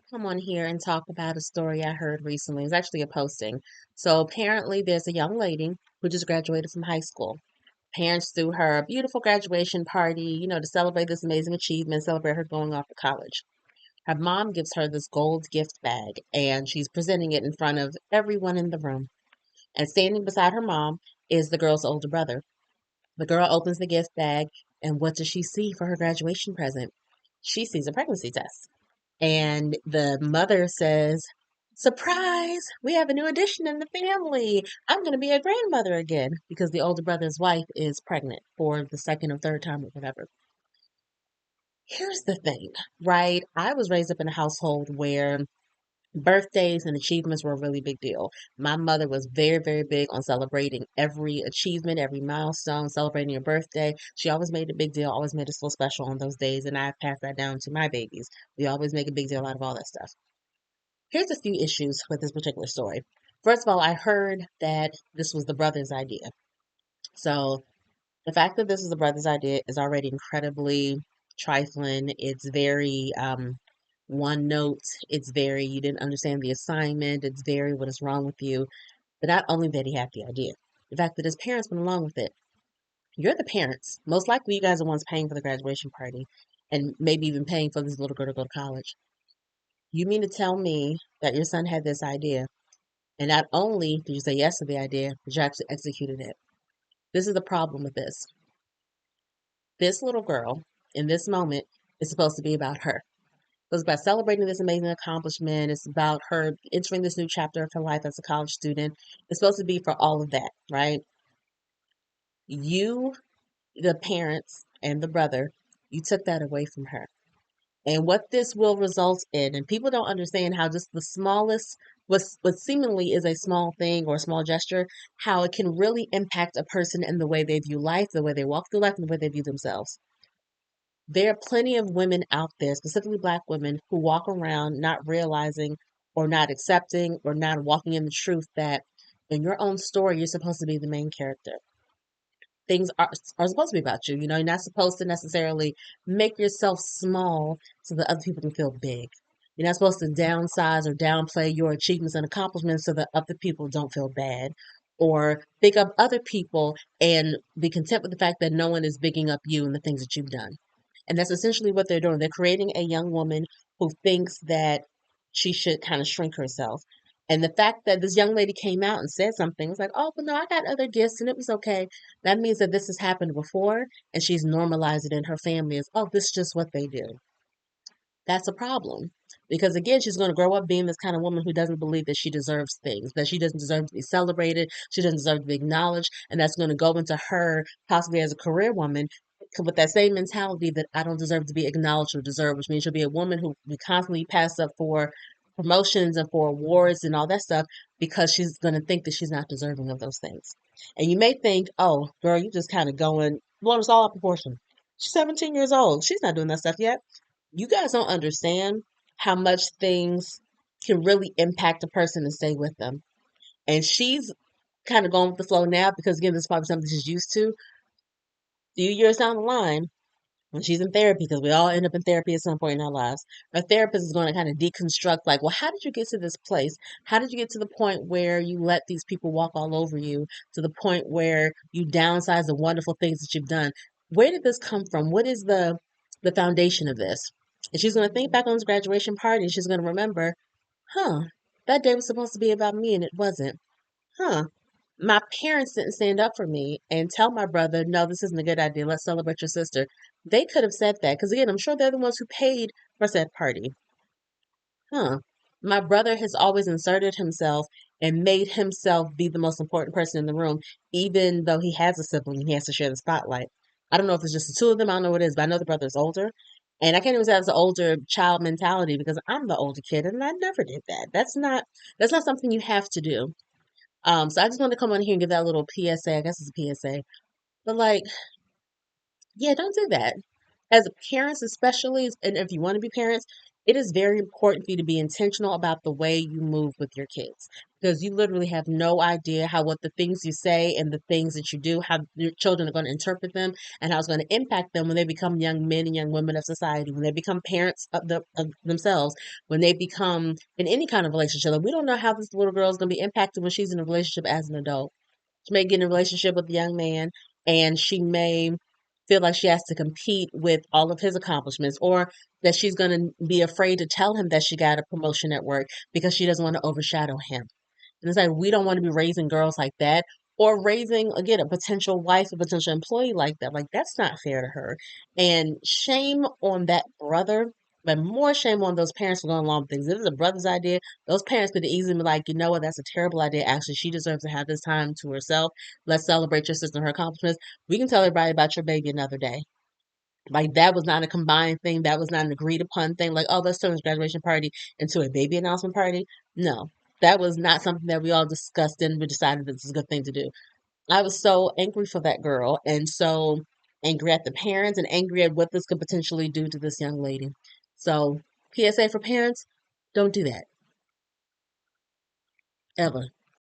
Come on here and talk about a story I heard recently. It's actually a posting. So apparently there's a young lady who just graduated from high school. Parents threw her a beautiful graduation party, to celebrate this amazing achievement, celebrate her going off to college. Her mom gives her this gold gift bag and she's presenting it in front of everyone in the room. And standing beside her mom is the girl's older brother. The girl opens the gift bag and what does she see for her graduation present? She sees a pregnancy test. And the mother says, "Surprise! We have a new addition in the family. I'm going to be a grandmother again," because the older brother's wife is pregnant for the second or third time or whatever. Here's the thing, right? I was raised up in a household where birthdays and achievements were a really big deal. My mother was very, very big on celebrating every achievement, every milestone, celebrating your birthday. She always made a big deal, always made us feel special on those days, and I passed that down to my babies. We always make a big deal out of all that stuff. Here's a few issues with this particular story. First of all, I heard that this was the brother's idea. So the fact that this is the brother's idea is already incredibly trifling. It's very one note. It's very, you didn't understand the assignment. It's very, what is wrong with you? But not only that he had the idea, the fact that his parents went along with it. You're the parents. Most likely you guys are the ones paying for the graduation party and maybe even paying for this little girl to go to college. You mean to tell me that your son had this idea? And not only did you say yes to the idea, but you actually executed it. This is the problem with this. This little girl, in this moment, is supposed to be about her. It's about celebrating this amazing accomplishment. It's about her entering this new chapter of her life as a college student. It's supposed to be for all of that, right? You, the parents, and the brother, you took that away from her. And what this will result in, and people don't understand how just the smallest, what seemingly is a small thing or a small gesture, how it can really impact a person in the way they view life, the way they walk through life, and the way they view themselves. There are plenty of women out there, specifically Black women, who walk around not realizing or not accepting or not walking in the truth that in your own story, you're supposed to be the main character. Things are supposed to be about you. You're not supposed to necessarily make yourself small so that other people can feel big. You're not supposed to downsize or downplay your achievements and accomplishments so that other people don't feel bad, or big up other people and be content with the fact that no one is bigging up you and the things that you've done. And that's essentially what they're doing. They're creating a young woman who thinks that she should kind of shrink herself. And the fact that this young lady came out and said something was like, "Oh, but no, I got other gifts and it was okay." That means that this has happened before and she's normalized it in her family as, "Oh, this is just what they do." That's a problem. Because again, she's going to grow up being this kind of woman who doesn't believe that she deserves things, that she doesn't deserve to be celebrated, she doesn't deserve to be acknowledged, and that's going to go into her possibly as a career woman with that same mentality that I don't deserve to be acknowledged or deserve, which means she'll be a woman who we constantly pass up for promotions and for awards and all that stuff because she's going to think that she's not deserving of those things. And you may think, "Oh, girl, you just kind of blowing us all out of proportion." She's 17 years old. She's not doing that stuff yet. You guys don't understand how much things can really impact a person and stay with them. And she's kind of going with the flow now because, again, this is probably something she's used to. A few years down the line, when she's in therapy, because we all end up in therapy at some point in our lives, our therapist is going to kind of deconstruct, like, well, how did you get to this place? How did you get to the point where you let these people walk all over you, to the point where you downsize the wonderful things that you've done? Where did this come from? What is the foundation of this? And she's going to think back on this graduation party and she's going to remember, huh, that day was supposed to be about me and it wasn't. Huh, my parents didn't stand up for me and tell my brother, "No, this isn't a good idea. Let's celebrate your sister." They could have said that because, again, I'm sure they're the ones who paid for said party. Huh. My brother has always inserted himself and made himself be the most important person in the room, even though he has a sibling and he has to share the spotlight. I don't know if it's just the two of them. I don't know what it is, but I know the brother's older. And I can't even say that's an older child mentality because I'm the older kid and I never did that. That's not something you have to do. So I just want to come on here and give that little PSA. I guess it's a PSA. But like, yeah, don't do that. As parents, especially, and if you want to be parents, it is very important for you to be intentional about the way you move with your kids. because you literally have no idea how what the things you say and the things that you do, how your children are going to interpret them and how it's going to impact them when they become young men and young women of society, when they become parents of themselves, when they become in any kind of relationship. Like, we don't know how this little girl is going to be impacted when she's in a relationship as an adult. She may get in a relationship with a young man and she may feel like she has to compete with all of his accomplishments, or that she's going to be afraid to tell him that she got a promotion at work because she doesn't want to overshadow him. And it's like, we don't want to be raising girls like that, or raising, again, a potential wife, a potential employee like that. Like, that's not fair to her. And shame on that brother, but more shame on those parents for going along with things. If it's a brother's idea, those parents could easily be like, you know what, that's a terrible idea. Actually, she deserves to have this time to herself. Let's celebrate your sister and her accomplishments. We can tell everybody about your baby another day. Like, that was not a combined thing. That was not an agreed upon thing. Like, oh, let's turn this graduation party into a baby announcement party. No, that was not something that we all discussed and we decided this is a good thing to do. I was so angry for that girl and so angry at the parents and angry at what this could potentially do to this young lady. So, PSA for parents, don't do that ever.